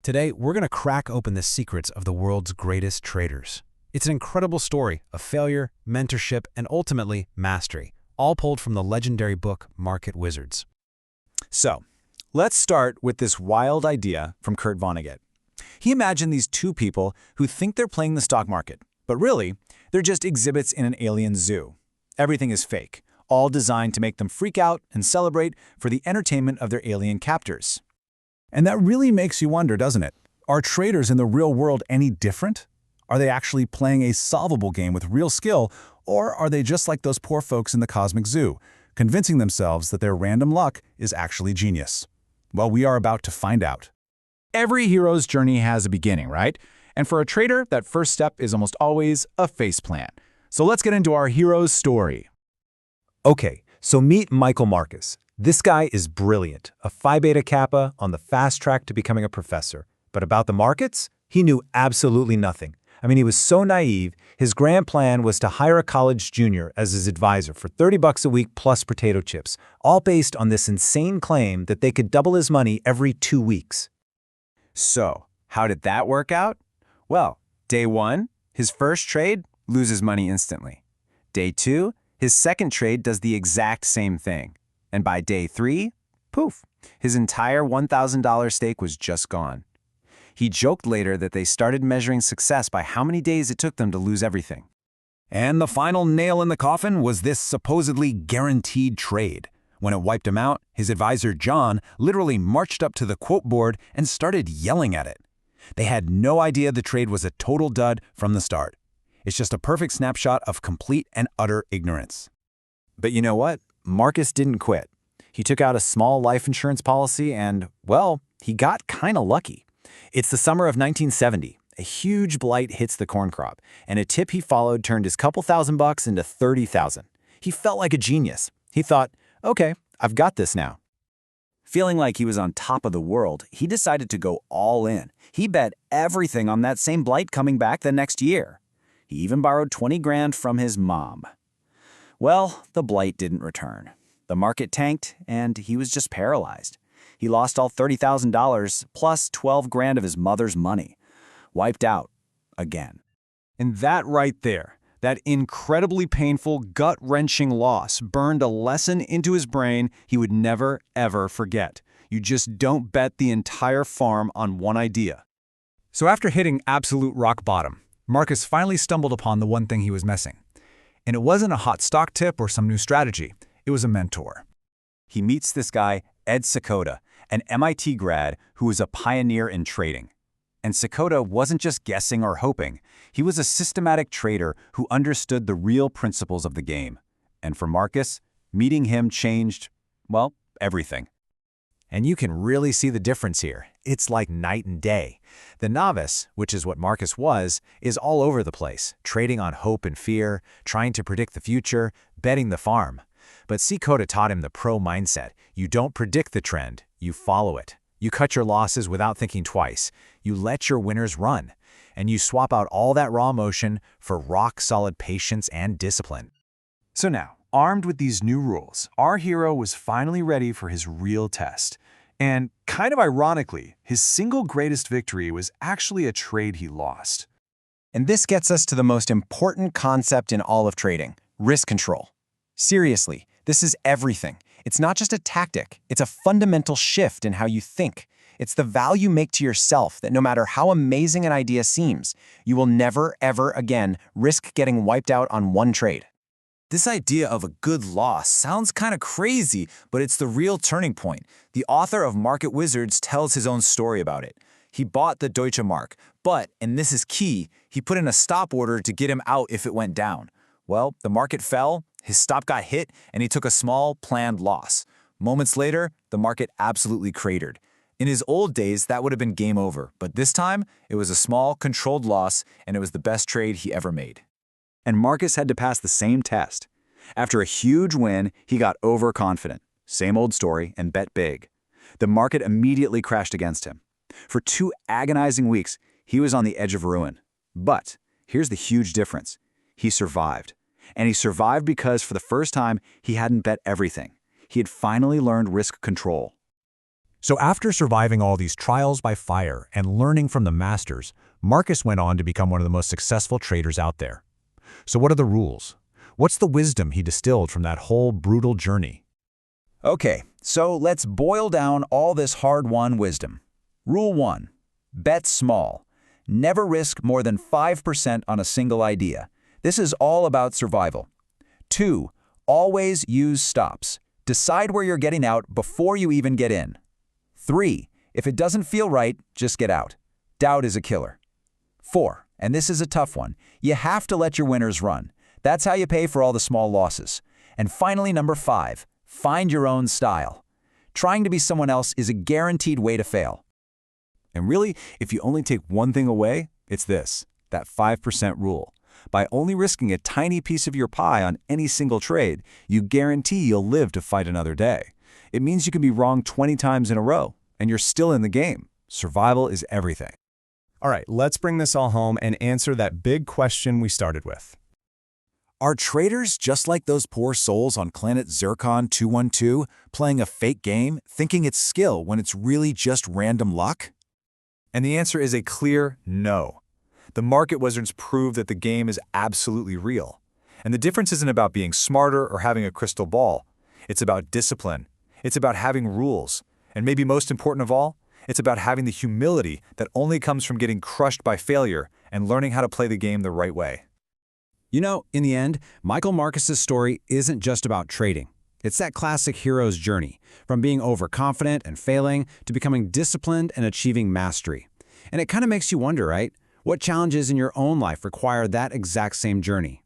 Today, we're going to crack open the secrets of the world's greatest traders. It's an incredible story of failure, mentorship, and ultimately mastery, all pulled from the legendary book Market Wizards. So, let's start with this wild idea from Kurt Vonnegut. He imagined these two people who think they're playing the stock market, but really, they're just exhibits in an alien zoo. Everything is fake, all designed to make them freak out and celebrate for the entertainment of their alien captors. And that really makes you wonder, doesn't it? Are traders in the real world any different? Are they actually playing a solvable game with real skill, or are they just like those poor folks in the cosmic zoo, convincing themselves that their random luck is actually genius? Well, we are about to find out. Every hero's journey has a beginning, right? And for a trader, that first step is almost always a face plant. So let's get into our hero's story. Okay, so meet Michael Marcus. This guy is brilliant, a Phi Beta Kappa on the fast track to becoming a professor. But about the markets, he knew absolutely nothing. I mean, he was so naive, his grand plan was to hire a college junior as his advisor for $30 a week plus potato chips, all based on this insane claim that they could double his money every 2 weeks. So, how did that work out? Well, day 1, his first trade loses money instantly. Day 2, his second trade does the exact same thing. And by day 3, poof, his entire $1,000 stake was just gone. He joked later that they started measuring success by how many days it took them to lose everything. And the final nail in the coffin was this supposedly guaranteed trade. When it wiped him out, his advisor John literally marched up to the quote board and started yelling at it. They had no idea the trade was a total dud from the start. It's just a perfect snapshot of complete and utter ignorance. But you know what? Marcus didn't quit. He took out a small life insurance policy and, well, he got kinda lucky. It's the summer of 1970. A huge blight hits the corn crop, and a tip he followed turned his couple $1,000 into $30,000. He felt like a genius. He thought, okay, I've got this now. Feeling like he was on top of the world, he decided to go all in. He bet everything on that same blight coming back the next year. He even borrowed 20 grand from his mom. Well, the blight didn't return. The market tanked, and he was just paralyzed. He lost all $30,000 plus 12 grand of his mother's money. Wiped out. Again. And that right there, that incredibly painful, gut-wrenching loss burned a lesson into his brain he would never, ever forget. You just don't bet the entire farm on one idea. So after hitting absolute rock bottom, Marcus finally stumbled upon the one thing he was missing. And it wasn't a hot stock tip or some new strategy. It was a mentor. He meets this guy, Ed Seykota, an MIT grad who was a pioneer in trading. And Seykota wasn't just guessing or hoping. He was a systematic trader who understood the real principles of the game. And for Marcus, meeting him changed, well, everything. And you can really see the difference here. It's like night and day. The novice, which is what Marcus was, is all over the place, trading on hope and fear, trying to predict the future, betting the farm. But Seykota taught him the pro mindset. You don't predict the trend, you follow it. You cut your losses without thinking twice. You let your winners run. And you swap out all that raw emotion for rock-solid patience and discipline. So now, armed with these new rules, our hero was finally ready for his real test. And kind of ironically, his single greatest victory was actually a trade he lost. And this gets us to the most important concept in all of trading, risk control. Seriously, this is everything. It's not just a tactic, it's a fundamental shift in how you think. It's the vow you make to yourself that no matter how amazing an idea seems, you will never, ever again risk getting wiped out on one trade. This idea of a good loss sounds kind of crazy, but it's the real turning point. The author of Market Wizards tells his own story about it. He bought the Deutsche Mark, but, and this is key, he put in a stop order to get him out if it went down. Well, the market fell, his stop got hit, and he took a small, planned loss. Moments later, the market absolutely cratered. In his old days, that would have been game over, but this time, it was a small, controlled loss, and it was the best trade he ever made. And Marcus had to pass the same test. After a huge win, he got overconfident. Same old story, and bet big. The market immediately crashed against him. For 2 agonizing weeks, he was on the edge of ruin. But here's the huge difference. He survived. And he survived because, for the first time, he hadn't bet everything. He had finally learned risk control. So after surviving all these trials by fire and learning from the masters, Marcus went on to become one of the most successful traders out there. So what are the rules? What's the wisdom he distilled from that whole brutal journey? Okay, so let's boil down all this hard-won wisdom. Rule 1. Bet small. Never risk more than 5% on a single idea. This is all about survival. 2. Always use stops. Decide where you're getting out before you even get in. 3. If it doesn't feel right, just get out. Doubt is a killer. 4. And this is a tough one. You have to let your winners run. That's how you pay for all the small losses. And finally, number 5. Find your own style. Trying to be someone else is a guaranteed way to fail. And really, if you only take one thing away, it's this, that 5% rule. By only risking a tiny piece of your pie on any single trade, you guarantee you'll live to fight another day. It means you can be wrong 20 times in a row, and you're still in the game. Survival is everything. All right, let's bring this all home and answer that big question we started with. Are traders just like those poor souls on planet Zircon 212, playing a fake game, thinking it's skill when it's really just random luck? And the answer is a clear no. The market wizards prove that the game is absolutely real. And the difference isn't about being smarter or having a crystal ball. It's about discipline. It's about having rules. And maybe most important of all, it's about having the humility that only comes from getting crushed by failure and learning how to play the game the right way. You know, in the end, Michael Marcus's story isn't just about trading. It's that classic hero's journey, from being overconfident and failing to becoming disciplined and achieving mastery. And it kind of makes you wonder, right? What challenges in your own life require that exact same journey?